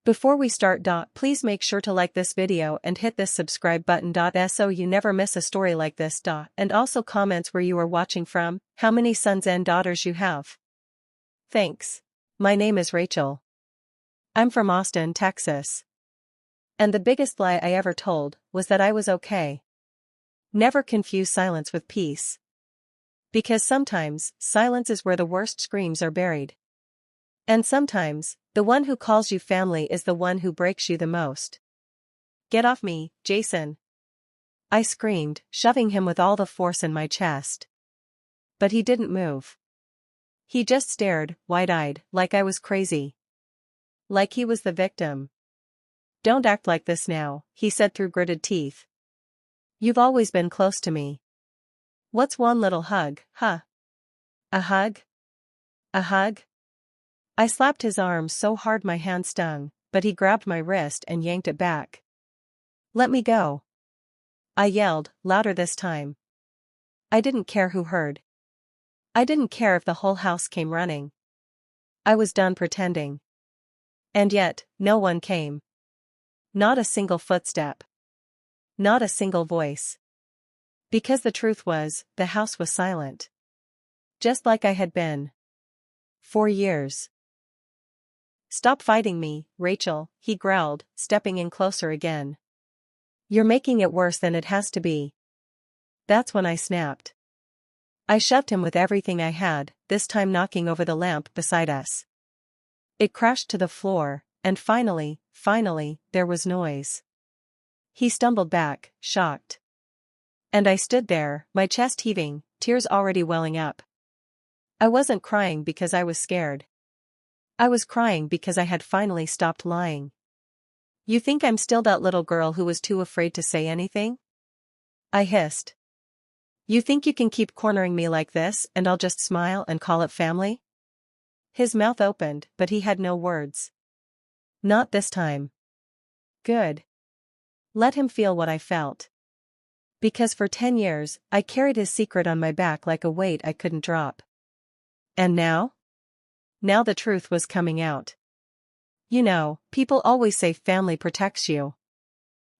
Before we start, please make sure to like this video and hit this subscribe button, so you never miss a story like this. And also comments where you are watching from, how many sons and daughters you have. Thanks. My name is Rachel. I'm from Austin, Texas. And the biggest lie I ever told was that I was okay. Never confuse silence with peace. Because sometimes, silence is where the worst screams are buried. And sometimes, the one who calls you family is the one who breaks you the most. Get off me, Jason! I screamed, shoving him with all the force in my chest. But he didn't move. He just stared, wide-eyed, like I was crazy. Like he was the victim. Don't act like this now, he said through gritted teeth. You've always been close to me. What's one little hug, huh? A hug? A hug? I slapped his arm so hard my hand stung, but he grabbed my wrist and yanked it back. Let me go. I yelled, louder this time. I didn't care who heard. I didn't care if the whole house came running. I was done pretending. And yet, no one came. Not a single footstep. Not a single voice. Because the truth was, the house was silent. Just like I had been. For years. Stop fighting me, Rachel, he growled, stepping in closer again. You're making it worse than it has to be. That's when I snapped. I shoved him with everything I had, this time knocking over the lamp beside us. It crashed to the floor, and finally, there was noise. He stumbled back, shocked. And I stood there, my chest heaving, tears already welling up. I wasn't crying because I was scared. I was crying because I had finally stopped lying. You think I'm still that little girl who was too afraid to say anything? I hissed. You think you can keep cornering me like this and I'll just smile and call it family? His mouth opened, but he had no words. Not this time. Good. Let him feel what I felt. Because for 10 years, I carried his secret on my back like a weight I couldn't drop. And now? Now the truth was coming out. You know, people always say family protects you.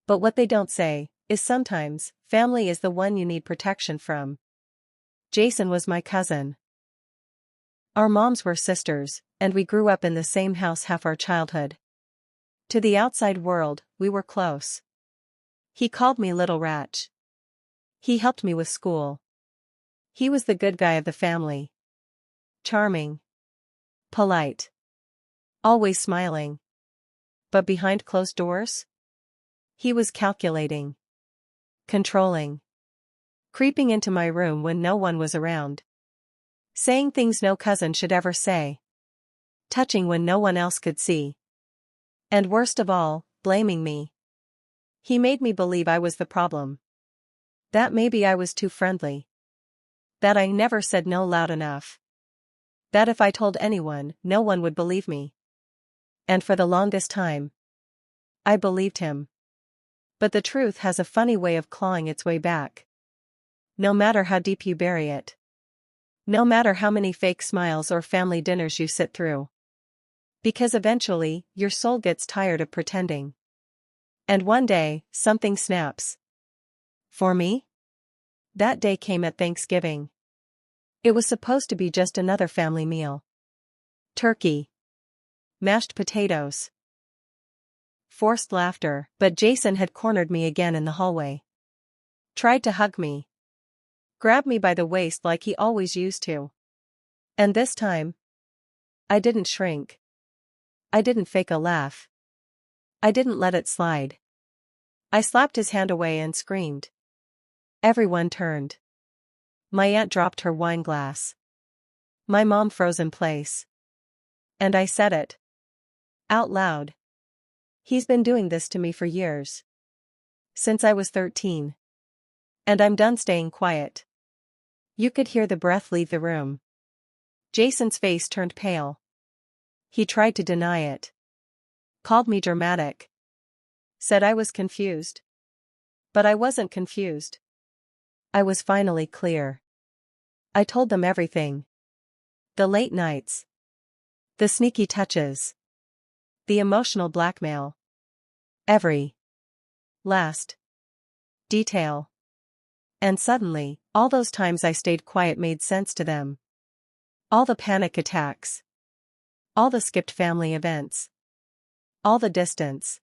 But what they don't say is sometimes, family is the one you need protection from. Jason was my cousin. Our moms were sisters, and we grew up in the same house half our childhood. To the outside world, we were close. He called me Little Ratch. He helped me with school. He was the good guy of the family. Charming. Polite. Always smiling. But behind closed doors? He was calculating. Controlling. Creeping into my room when no one was around. Saying things no cousin should ever say. Touching when no one else could see. And worst of all, blaming me. He made me believe I was the problem. That maybe I was too friendly. That I never said no loud enough. That if I told anyone, no one would believe me. And for the longest time, I believed him. But the truth has a funny way of clawing its way back. No matter how deep you bury it. No matter how many fake smiles or family dinners you sit through. Because eventually, your soul gets tired of pretending. And one day, something snaps. For me? That day came at Thanksgiving. It was supposed to be just another family meal. Turkey. Mashed potatoes. Forced laughter, but Jason had cornered me again in the hallway. Tried to hug me. Grabbed me by the waist like he always used to. And this time, I didn't shrink. I didn't fake a laugh. I didn't let it slide. I slapped his hand away and screamed. Everyone turned. My aunt dropped her wine glass. My mom froze in place. And I said it. Out loud. He's been doing this to me for years. Since I was 13. And I'm done staying quiet. You could hear the breath leave the room. Jason's face turned pale. He tried to deny it. Called me dramatic. Said I was confused. But I wasn't confused. I was finally clear. I told them everything. The late nights. The sneaky touches. The emotional blackmail. Every last detail. And suddenly, all those times I stayed quiet made sense to them. All the panic attacks. All the skipped family events. All the distance.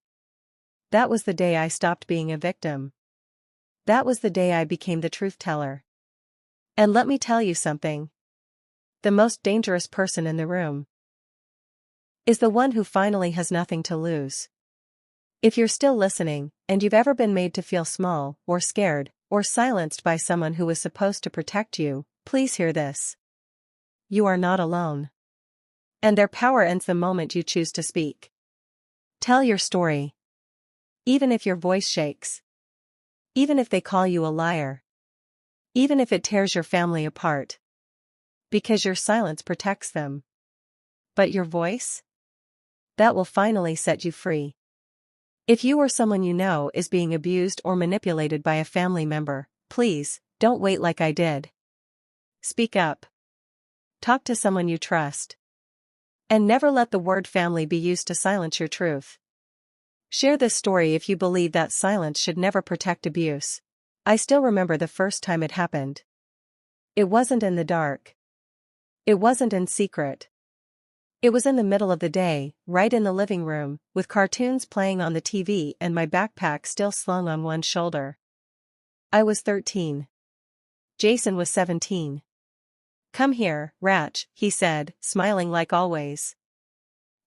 That was the day I stopped being a victim. That was the day I became the truth teller. And let me tell you something. The most dangerous person in the room is the one who finally has nothing to lose. If you're still listening, and you've ever been made to feel small, or scared, or silenced by someone who was supposed to protect you, please hear this. You are not alone. And their power ends the moment you choose to speak. Tell your story. Even if your voice shakes. Even if they call you a liar. Even if it tears your family apart. Because your silence protects them. But your voice? That will finally set you free. If you or someone you know is being abused or manipulated by a family member, please, don't wait like I did. Speak up. Talk to someone you trust. And never let the word family be used to silence your truth. Share this story if you believe that silence should never protect abuse. I still remember the first time it happened. It wasn't in the dark. It wasn't in secret. It was in the middle of the day, right in the living room, with cartoons playing on the TV and my backpack still slung on one shoulder. I was 13. Jason was 17. Come here, Ratch, he said, smiling like always.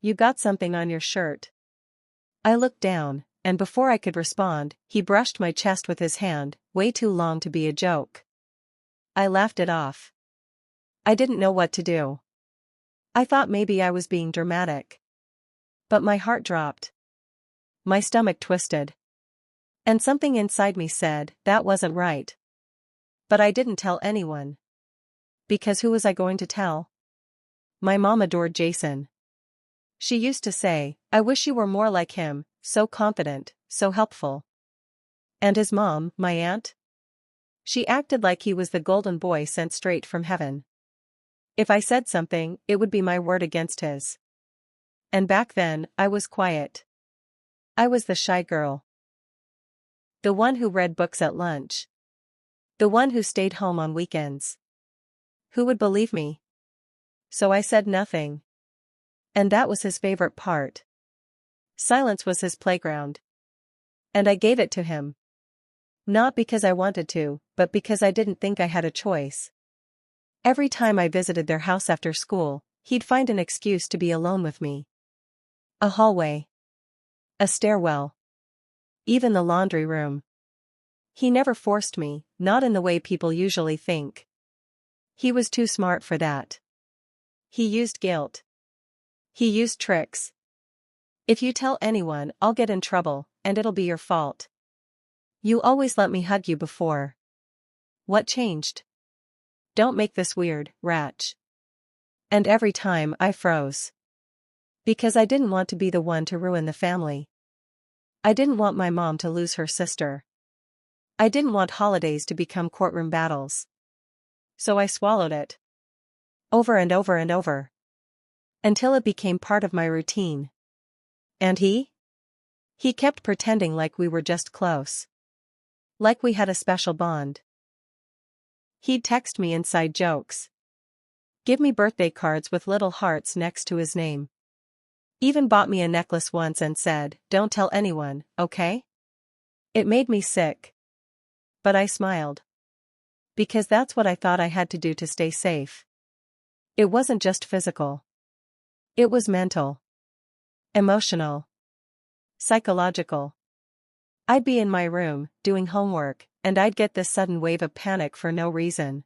You got something on your shirt. I looked down, and before I could respond, he brushed my chest with his hand, way too long to be a joke. I laughed it off. I didn't know what to do. I thought maybe I was being dramatic. But my heart dropped. My stomach twisted. And something inside me said, that wasn't right. But I didn't tell anyone. Because who was I going to tell? My mom adored Jason. She used to say, I wish you were more like him, so confident, so helpful. And his mom, my aunt? She acted like he was the golden boy sent straight from heaven. If I said something, it would be my word against his. And back then, I was quiet. I was the shy girl. The one who read books at lunch. The one who stayed home on weekends. Who would believe me? So I said nothing. And that was his favorite part. Silence was his playground. And I gave it to him. Not because I wanted to, but because I didn't think I had a choice. Every time I visited their house after school, he'd find an excuse to be alone with me. A hallway. A stairwell. Even the laundry room. He never forced me, not in the way people usually think. He was too smart for that. He used guilt. He used tricks. If you tell anyone, I'll get in trouble, and it'll be your fault. You always let me hug you before. What changed? Don't make this weird, Ratch. And every time I froze. Because I didn't want to be the one to ruin the family. I didn't want my mom to lose her sister. I didn't want holidays to become courtroom battles. So I swallowed it. Over and over and over. Until it became part of my routine. And he? He kept pretending like we were just close. Like we had a special bond. He'd text me inside jokes. Give me birthday cards with little hearts next to his name. Even bought me a necklace once and said, don't tell anyone, okay? It made me sick. But I smiled. Because that's what I thought I had to do to stay safe. It wasn't just physical. It was mental. Emotional. Psychological. I'd be in my room, doing homework, and I'd get this sudden wave of panic for no reason.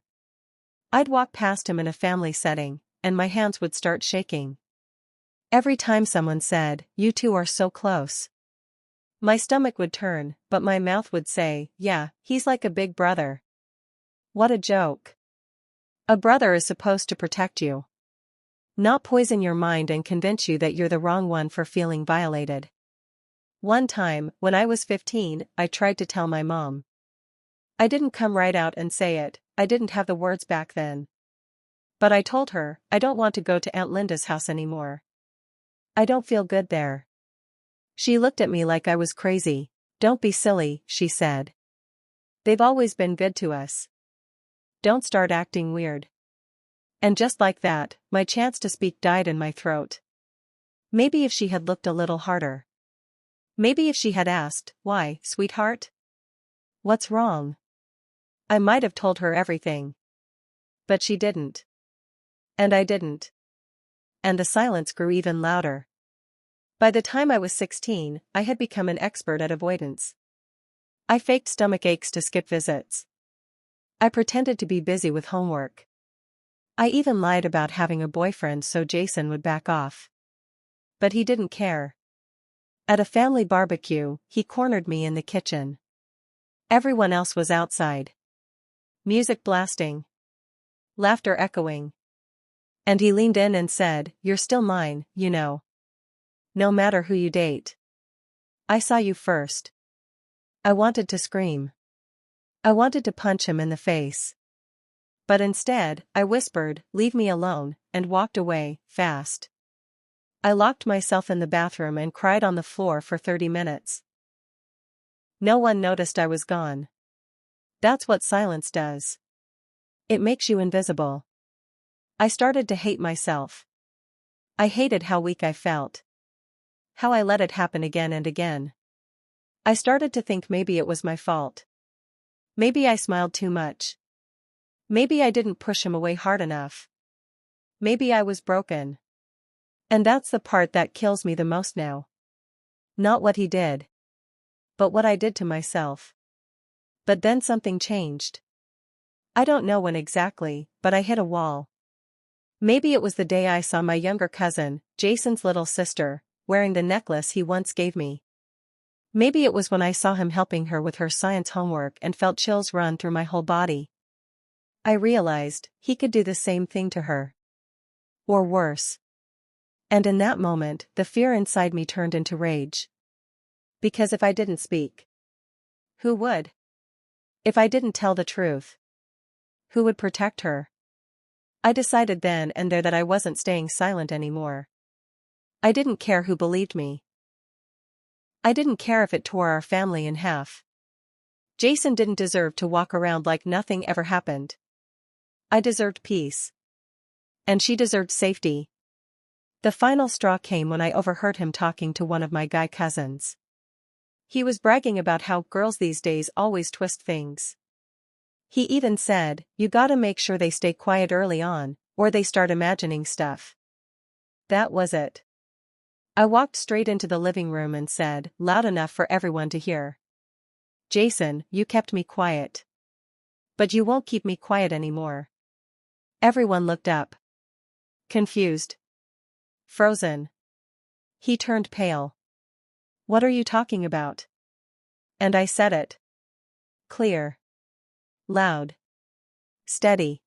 I'd walk past him in a family setting, and my hands would start shaking. Every time someone said, you two are so close. My stomach would turn, but my mouth would say, yeah, he's like a big brother. What a joke. A brother is supposed to protect you. Not poison your mind and convince you that you're the wrong one for feeling violated. One time, when I was 15, I tried to tell my mom. I didn't come right out and say it, I didn't have the words back then. But I told her, I don't want to go to Aunt Linda's house anymore. I don't feel good there. She looked at me like I was crazy. Don't be silly, she said. They've always been good to us. Don't start acting weird. And just like that, my chance to speak died in my throat. Maybe if she had looked a little harder. Maybe if she had asked, "Why, sweetheart? What's wrong?" I might have told her everything. But she didn't. And I didn't. And the silence grew even louder. By the time I was 16, I had become an expert at avoidance. I faked stomach aches to skip visits. I pretended to be busy with homework. I even lied about having a boyfriend so Jason would back off. But he didn't care. At a family barbecue, he cornered me in the kitchen. Everyone else was outside. Music blasting. Laughter echoing. And he leaned in and said, "You're still mine, you know. No matter who you date. I saw you first." I wanted to scream. I wanted to punch him in the face. But instead, I whispered, "Leave me alone," and walked away, fast. I locked myself in the bathroom and cried on the floor for 30 minutes. No one noticed I was gone. That's what silence does. It makes you invisible. I started to hate myself. I hated how weak I felt. How I let it happen again and again. I started to think maybe it was my fault. Maybe I smiled too much. Maybe I didn't push him away hard enough. Maybe I was broken. And that's the part that kills me the most now. Not what he did. But what I did to myself. But then something changed. I don't know when exactly, but I hit a wall. Maybe it was the day I saw my younger cousin, Jason's little sister, wearing the necklace he once gave me. Maybe it was when I saw him helping her with her science homework and felt chills run through my whole body. I realized he could do the same thing to her. Or worse. And in that moment, the fear inside me turned into rage. Because if I didn't speak, who would? If I didn't tell the truth, who would protect her? I decided then and there that I wasn't staying silent anymore. I didn't care who believed me. I didn't care if it tore our family in half. Jason didn't deserve to walk around like nothing ever happened. I deserved peace. And she deserved safety. The final straw came when I overheard him talking to one of my guy cousins. He was bragging about how girls these days always twist things. He even said, "You gotta make sure they stay quiet early on, or they start imagining stuff." That was it. I walked straight into the living room and said, loud enough for everyone to hear, "Jason, you kept me quiet. But you won't keep me quiet anymore." Everyone looked up. Confused. Frozen. He turned pale. "What are you talking about?" And I said it. Clear. Loud. Steady.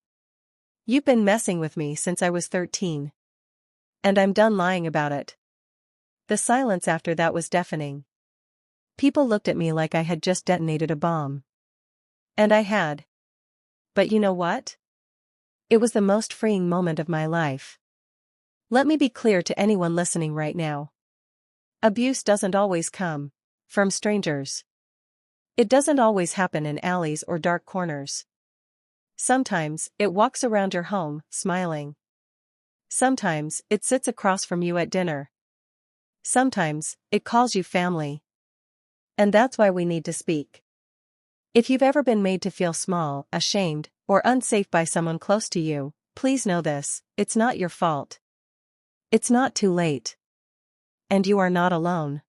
"You've been messing with me since I was 13. And I'm done lying about it." The silence after that was deafening. People looked at me like I had just detonated a bomb. And I had. But you know what? It was the most freeing moment of my life. Let me be clear to anyone listening right now. Abuse doesn't always come from strangers. It doesn't always happen in alleys or dark corners. Sometimes, it walks around your home, smiling. Sometimes, it sits across from you at dinner. Sometimes, it calls you family. And that's why we need to speak. If you've ever been made to feel small, ashamed, or unsafe by someone close to you, please know this: it's not your fault. It's not too late. And you are not alone.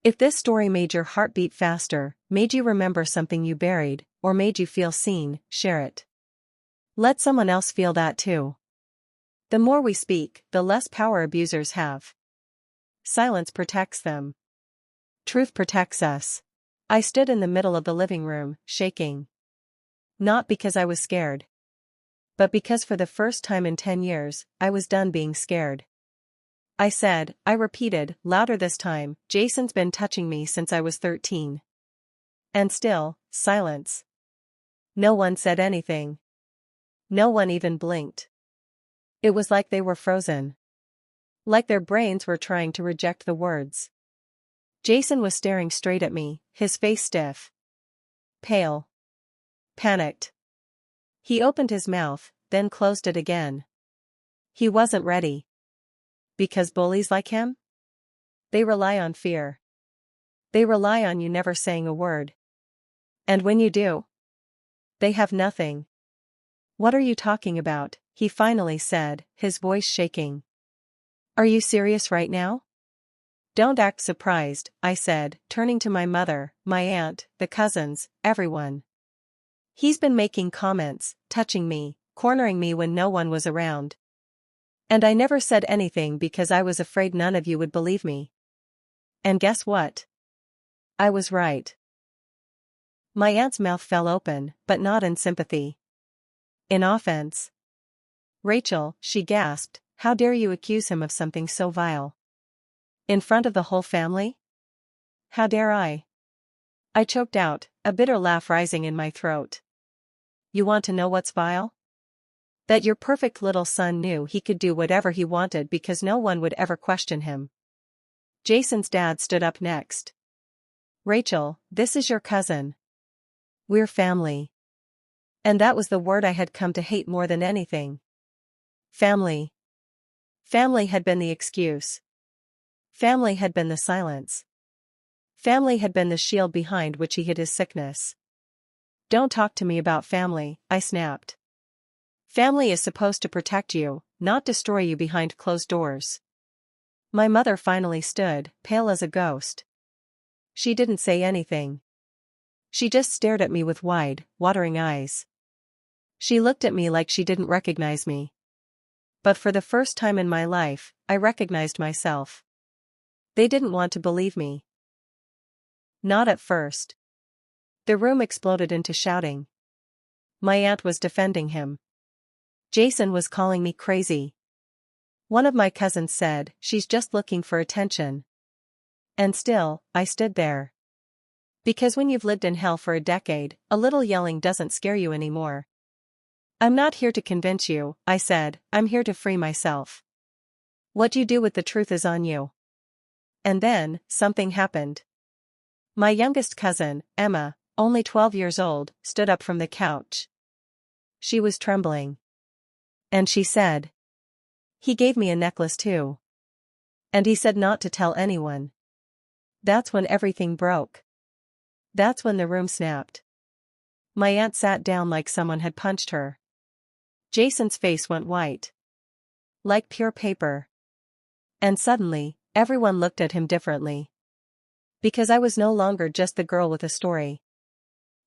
If this story made your heart beat faster, made you remember something you buried, or made you feel seen, share it. Let someone else feel that too. The more we speak, the less power abusers have. Silence protects them. Truth protects us. I stood in the middle of the living room, shaking. Not because I was scared. But because for the first time in 10 years, I was done being scared. I repeated, louder this time, "Jason's been touching me since I was 13. And still, silence. No one said anything. No one even blinked. It was like they were frozen. Like their brains were trying to reject the words. Jason was staring straight at me, his face stiff, pale, panicked. He opened his mouth, then closed it again. He wasn't ready. Because bullies like him? They rely on fear. They rely on you never saying a word. And when you do, they have nothing. What are you talking about? He finally said, his voice shaking. Are you serious right now? Don't act surprised, I said, turning to my mother, my aunt, the cousins, everyone. He's been making comments, touching me, cornering me when no one was around. And I never said anything because I was afraid none of you would believe me. And guess what? I was right. My aunt's mouth fell open, but not in sympathy. In offense. Rachel, she gasped, how dare you accuse him of something so vile? In front of the whole family? How dare I? I choked out, a bitter laugh rising in my throat. You want to know what's vile? That your perfect little son knew he could do whatever he wanted because no one would ever question him. Jason's dad stood up next. Rachel, this is your cousin. We're family. And that was the word I had come to hate more than anything. Family. Family had been the excuse. Family had been the silence. Family had been the shield behind which he hid his sickness. Don't talk to me about family, I snapped. Family is supposed to protect you, not destroy you behind closed doors. My mother finally stood, pale as a ghost. She didn't say anything. She just stared at me with wide, watering eyes. She looked at me like she didn't recognize me. But for the first time in my life, I recognized myself. They didn't want to believe me. Not at first. The room exploded into shouting. My aunt was defending him. Jason was calling me crazy. One of my cousins said, she's just looking for attention. And still, I stood there. Because when you've lived in hell for a decade, a little yelling doesn't scare you anymore. I'm not here to convince you, I said, I'm here to free myself. What you do with the truth is on you. And then, something happened. My youngest cousin, Emma, only 12 years old, stood up from the couch. She was trembling. And she said, he gave me a necklace too. And he said not to tell anyone. That's when everything broke. That's when the room snapped. My aunt sat down like someone had punched her. Jason's face went white. Like pure paper. And suddenly, everyone looked at him differently. Because I was no longer just the girl with a story.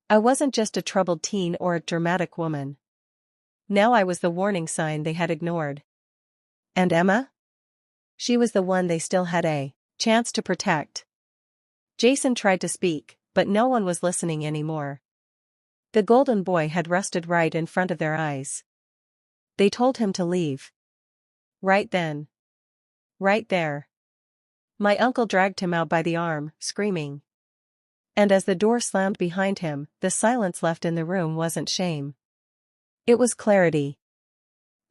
I wasn't just a troubled teen or a dramatic woman. Now I was the warning sign they had ignored. And Emma? She was the one they still had a chance to protect. Jason tried to speak, but no one was listening anymore. The golden boy had rusted right in front of their eyes. They told him to leave. Right then. Right there. My uncle dragged him out by the arm, screaming. And as the door slammed behind him, the silence left in the room wasn't shame. It was clarity.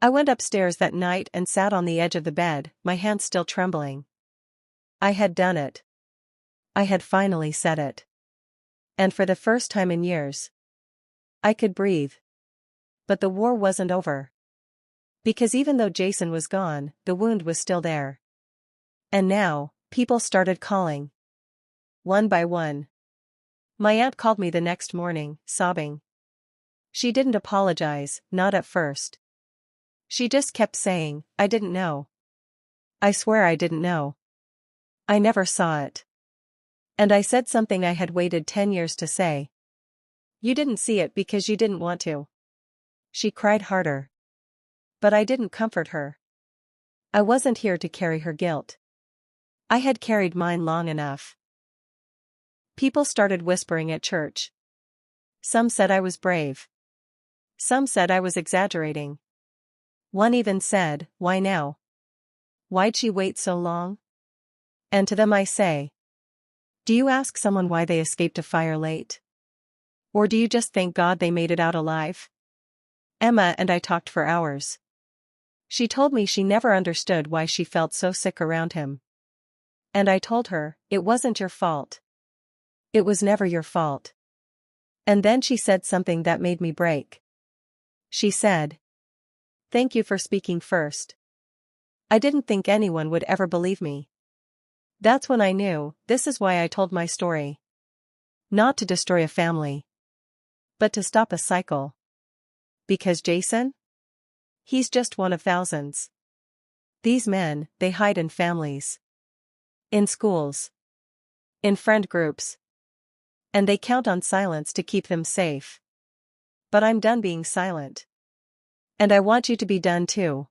I went upstairs that night and sat on the edge of the bed, my hands still trembling. I had done it. I had finally said it. And for the first time in years, I could breathe. But the war wasn't over. Because even though Jason was gone, the wound was still there. And now, people started calling. One by one. My aunt called me the next morning, sobbing. She didn't apologize, not at first. She just kept saying, I didn't know. I swear I didn't know. I never saw it. And I said something I had waited 10 years to say. You didn't see it because you didn't want to. She cried harder. But I didn't comfort her. I wasn't here to carry her guilt. I had carried mine long enough. People started whispering at church. Some said I was brave. Some said I was exaggerating. One even said, why now? Why'd she wait so long? And to them I say, do you ask someone why they escaped a fire late? Or do you just thank God they made it out alive? Emma and I talked for hours. She told me she never understood why she felt so sick around him. And I told her, it wasn't your fault. It was never your fault. And then she said something that made me break. She said, "Thank you for speaking first. I didn't think anyone would ever believe me." That's when I knew, this is why I told my story. Not to destroy a family, but to stop a cycle. Because Jason? He's just one of thousands. These men, they hide in families, in schools, in friend groups. And they count on silence to keep them safe. But I'm done being silent. And I want you to be done too.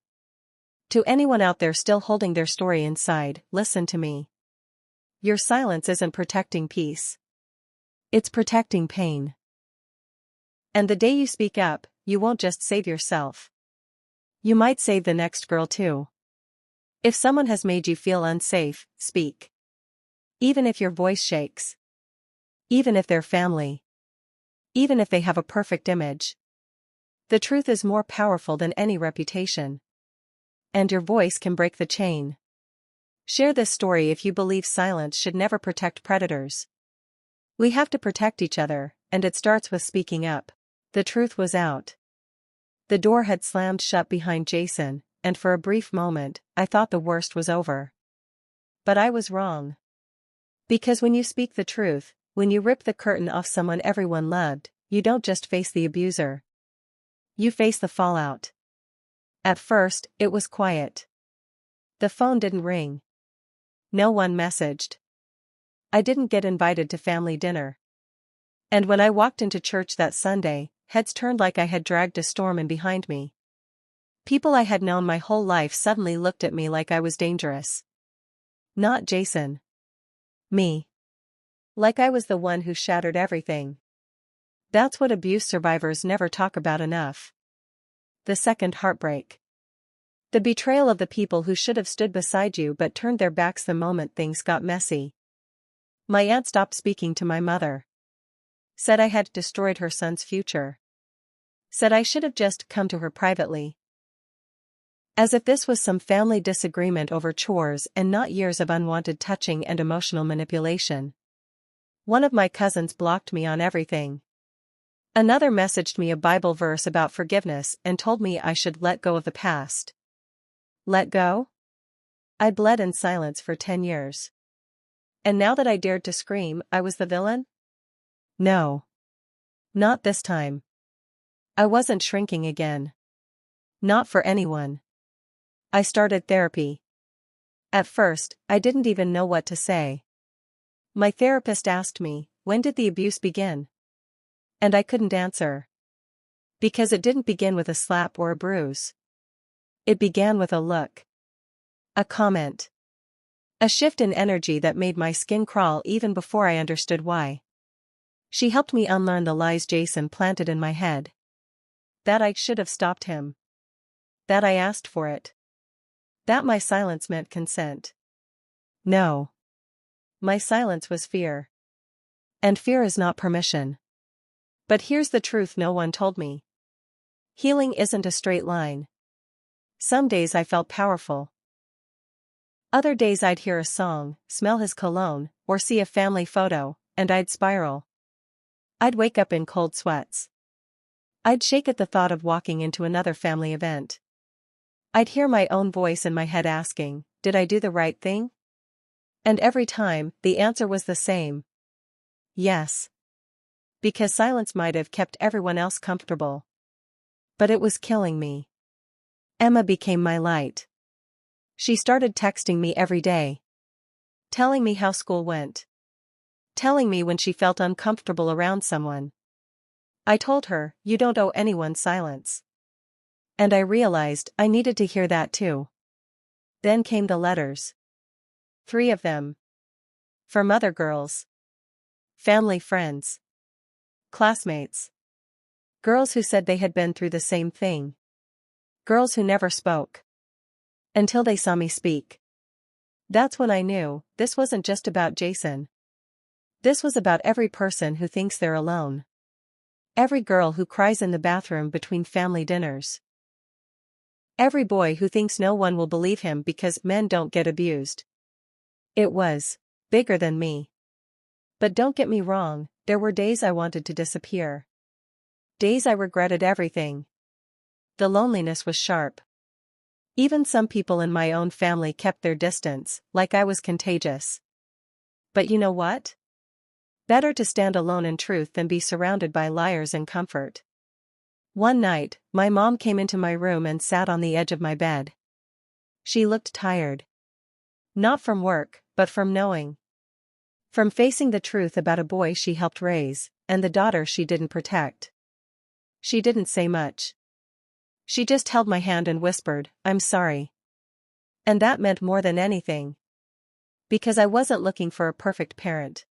To anyone out there still holding their story inside, listen to me. Your silence isn't protecting peace. It's protecting pain. And the day you speak up, you won't just save yourself. You might save the next girl too. If someone has made you feel unsafe, speak. Even if your voice shakes. Even if they're family. Even if they have a perfect image. The truth is more powerful than any reputation. And your voice can break the chain. Share this story if you believe silence should never protect predators. We have to protect each other, and it starts with speaking up. The truth was out. The door had slammed shut behind Jason, and for a brief moment, I thought the worst was over. But I was wrong. Because when you speak the truth, when you rip the curtain off someone everyone loved, you don't just face the abuser. You face the fallout. At first, it was quiet. The phone didn't ring. No one messaged. I didn't get invited to family dinner. And when I walked into church that Sunday, heads turned like I had dragged a storm in behind me. People I had known my whole life suddenly looked at me like I was dangerous. Not Jason. Me. Like I was the one who shattered everything. That's what abuse survivors never talk about enough. The second heartbreak. The betrayal of the people who should have stood beside you but turned their backs the moment things got messy. My aunt stopped speaking to my mother. Said I had destroyed her son's future. Said I should have just come to her privately. As if this was some family disagreement over chores and not years of unwanted touching and emotional manipulation. One of my cousins blocked me on everything. Another messaged me a Bible verse about forgiveness and told me I should let go of the past. Let go? I bled in silence for 10 years. And now that I dared to scream, I was the villain? No. Not this time. I wasn't shrinking again. Not for anyone. I started therapy. At first, I didn't even know what to say. My therapist asked me, when did the abuse begin? And I couldn't answer. Because it didn't begin with a slap or a bruise. It began with a look. A comment. A shift in energy that made my skin crawl even before I understood why. She helped me unlearn the lies Jason planted in my head. That I should have stopped him. That I asked for it. That my silence meant consent. No. My silence was fear. And fear is not permission. But here's the truth no one told me. Healing isn't a straight line. Some days I felt powerful. Other days I'd hear a song, smell his cologne, or see a family photo, and I'd spiral. I'd wake up in cold sweats. I'd shake at the thought of walking into another family event. I'd hear my own voice in my head asking, did I do the right thing? And every time, the answer was the same. Yes. Because silence might have kept everyone else comfortable. But it was killing me. Emma became my light. She started texting me every day. Telling me how school went. Telling me when she felt uncomfortable around someone. I told her, you don't owe anyone silence. And I realized I needed to hear that too. Then came the letters. 3 of them. From other girls. Family friends. Classmates. Girls who said they had been through the same thing. Girls who never spoke. Until they saw me speak. That's when I knew, this wasn't just about Jason. This was about every person who thinks they're alone. Every girl who cries in the bathroom between family dinners. Every boy who thinks no one will believe him because men don't get abused. It was bigger than me. But don't get me wrong, there were days I wanted to disappear. Days I regretted everything. The loneliness was sharp. Even some people in my own family kept their distance, like I was contagious. But you know what? Better to stand alone in truth than be surrounded by liars in comfort. One night, my mom came into my room and sat on the edge of my bed. She looked tired. Not from work, but from knowing. From facing the truth about a boy she helped raise, and the daughter she didn't protect. She didn't say much. She just held my hand and whispered, "I'm sorry." And that meant more than anything. Because I wasn't looking for a perfect parent.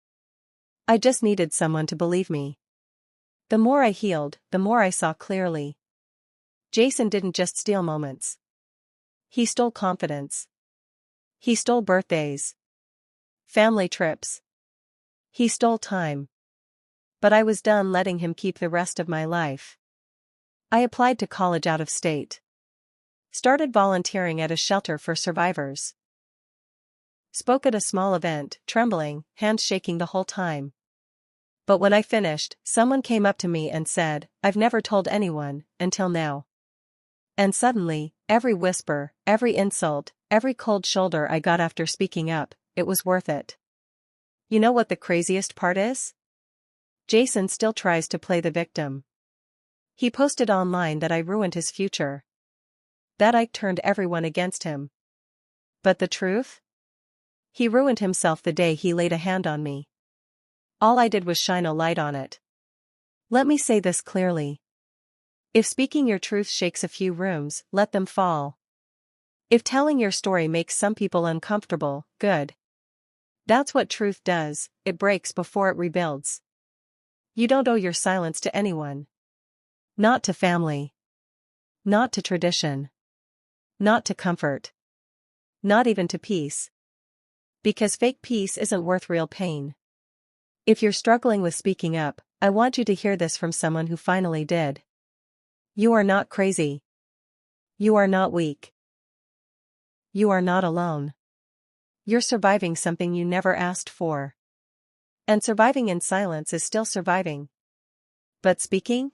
I just needed someone to believe me. The more I healed, the more I saw clearly. Jason didn't just steal moments. He stole confidence. He stole birthdays. Family trips. He stole time. But I was done letting him keep the rest of my life. I applied to college out of state. Started volunteering at a shelter for survivors. Spoke at a small event, trembling, hands shaking the whole time. But when I finished, someone came up to me and said, "I've never told anyone, until now." And suddenly, every whisper, every insult, every cold shoulder I got after speaking up, it was worth it. You know what the craziest part is? Jason still tries to play the victim. He posted online that I ruined his future. That I turned everyone against him. But the truth? He ruined himself the day he laid a hand on me. All I did was shine a light on it. Let me say this clearly. If speaking your truth shakes a few rooms, let them fall. If telling your story makes some people uncomfortable, good. That's what truth does, it breaks before it rebuilds. You don't owe your silence to anyone. Not to family. Not to tradition. Not to comfort. Not even to peace. Because fake peace isn't worth real pain. If you're struggling with speaking up, I want you to hear this from someone who finally did. You are not crazy. You are not weak. You are not alone. You're surviving something you never asked for. And surviving in silence is still surviving. But speaking?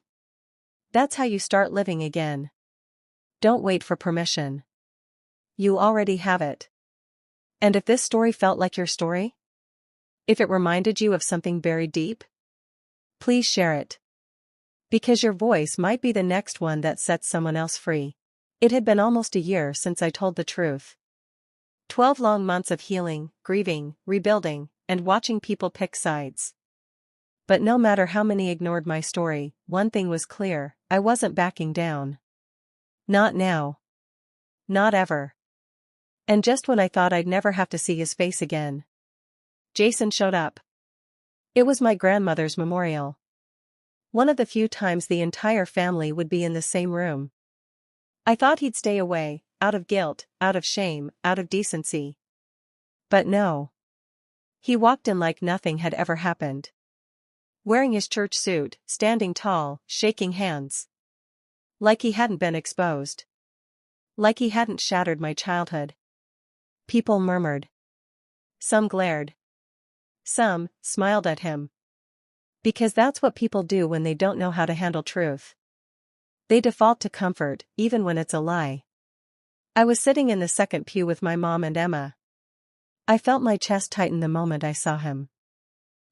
That's how you start living again. Don't wait for permission. You already have it. And if this story felt like your story? If it reminded you of something buried deep? Please share it. Because your voice might be the next one that sets someone else free. It had been almost a year since I told the truth. 12 long months of healing, grieving, rebuilding, and watching people pick sides. But no matter how many ignored my story, one thing was clear, I wasn't backing down. Not now. Not ever. And just when I thought I'd never have to see his face again, Jason showed up. It was my grandmother's memorial. One of the few times the entire family would be in the same room. I thought he'd stay away, out of guilt, out of shame, out of decency. But no. He walked in like nothing had ever happened. Wearing his church suit, standing tall, shaking hands. Like he hadn't been exposed. Like he hadn't shattered my childhood. People murmured. Some glared. Some smiled at him. Because that's what people do when they don't know how to handle truth. They default to comfort, even when it's a lie. I was sitting in the second pew with my mom and Emma. I felt my chest tighten the moment I saw him.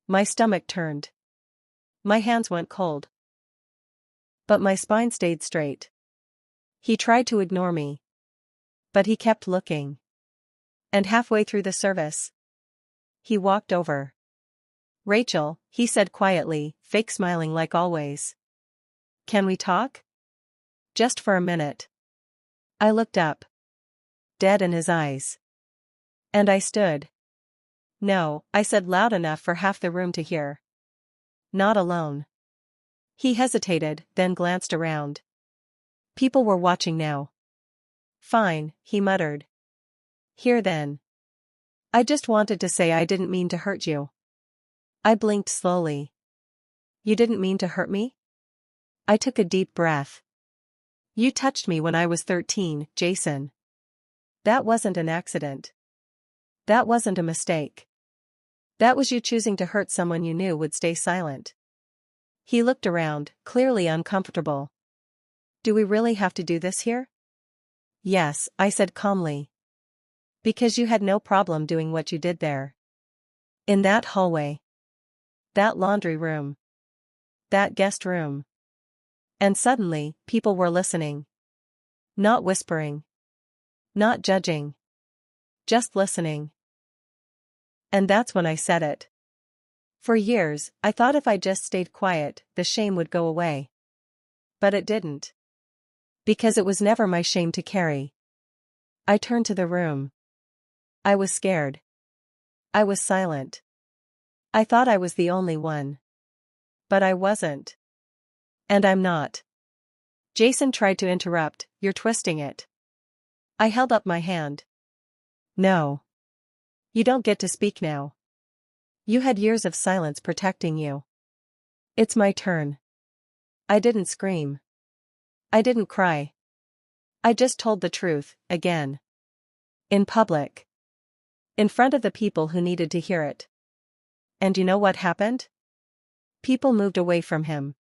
My stomach turned. My hands went cold. But my spine stayed straight. He tried to ignore me. But he kept looking. And halfway through the service, he walked over. "Rachel," he said quietly, fake smiling like always. "Can we talk?" Just for a minute. I looked up. Dead in his eyes. And I stood. "No," I said loud enough for half the room to hear. "Not alone." He hesitated, then glanced around. People were watching now. "Fine," he muttered. "Here then. I just wanted to say I didn't mean to hurt you." I blinked slowly. "You didn't mean to hurt me?" I took a deep breath. "You touched me when I was 13, Jason. That wasn't an accident. That wasn't a mistake. That was you choosing to hurt someone you knew would stay silent. He looked around, clearly uncomfortable. Do we really have to do this here? Yes, I said calmly. Because you had no problem doing what you did there. In that hallway. That laundry room. That guest room. And suddenly, people were listening. Not whispering. Not judging. Just listening. And that's when I said it. For years, I thought if I just stayed quiet, the shame would go away. But it didn't. Because it was never my shame to carry. I turned to the room. I was scared. I was silent. I thought I was the only one. But I wasn't. And I'm not. Jason tried to interrupt, you're twisting it. I held up my hand. No. You don't get to speak now. You had years of silence protecting you. It's my turn. I didn't scream. I didn't cry. I just told the truth, again. In public. In front of the people who needed to hear it. And you know what happened? People moved away from him.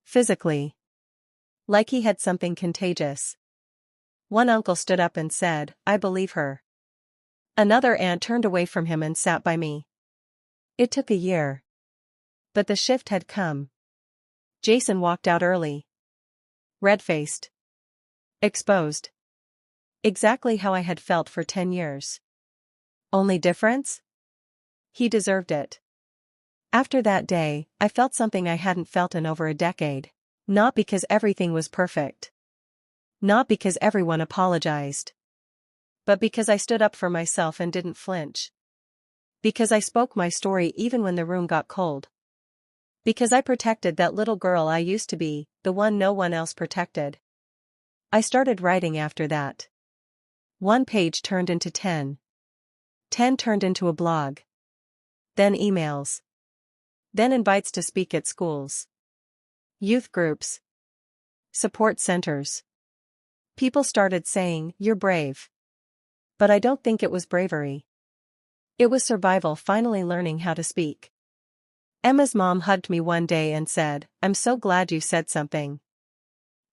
Physically. Like he had something contagious. One uncle stood up and said, I believe her. Another aunt turned away from him and sat by me. It took a year. But the shift had come. Jason walked out early. Red-faced. Exposed. Exactly how I had felt for 10 years. Only difference? He deserved it. After that day, I felt something I hadn't felt in over a decade. Not because everything was perfect. Not because everyone apologized. But because I stood up for myself and didn't flinch. Because I spoke my story even when the room got cold. Because I protected that little girl I used to be, the one no one else protected. I started writing after that. 1 page turned into 10. 10 turned into a blog. Then emails. Then invites to speak at schools. Youth groups. Support centers. People started saying, you're brave. But I don't think it was bravery. It was survival finally learning how to speak. Emma's mom hugged me one day and said, I'm so glad you said something.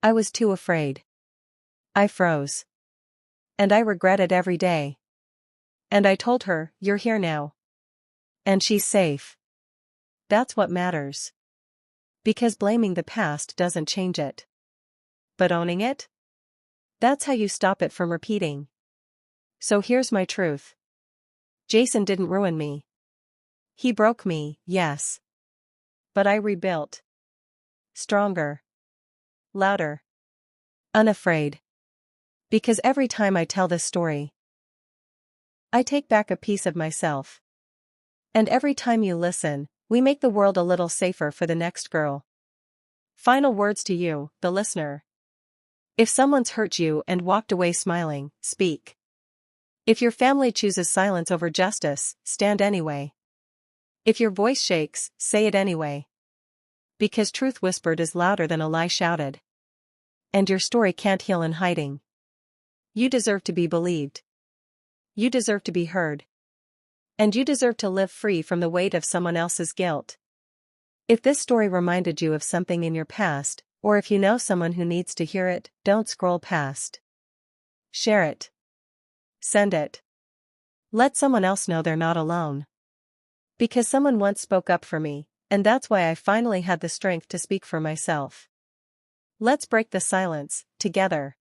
I was too afraid. I froze. And I regret it every day. And I told her, you're here now. And she's safe. That's what matters. Because blaming the past doesn't change it. But owning it? That's how you stop it from repeating. So here's my truth. Jason didn't ruin me. He broke me, yes. But I rebuilt. Stronger. Louder. Unafraid. Because every time I tell this story, I take back a piece of myself. And every time you listen, we make the world a little safer for the next girl. Final words to you, the listener. If someone's hurt you and walked away smiling, speak. If your family chooses silence over justice, stand anyway. If your voice shakes, say it anyway. Because truth whispered is louder than a lie shouted. And your story can't heal in hiding. You deserve to be believed. You deserve to be heard. And you deserve to live free from the weight of someone else's guilt. If this story reminded you of something in your past, or if you know someone who needs to hear it, don't scroll past. Share it. Send it. Let someone else know they're not alone. Because someone once spoke up for me, and that's why I finally had the strength to speak for myself. Let's break the silence, together.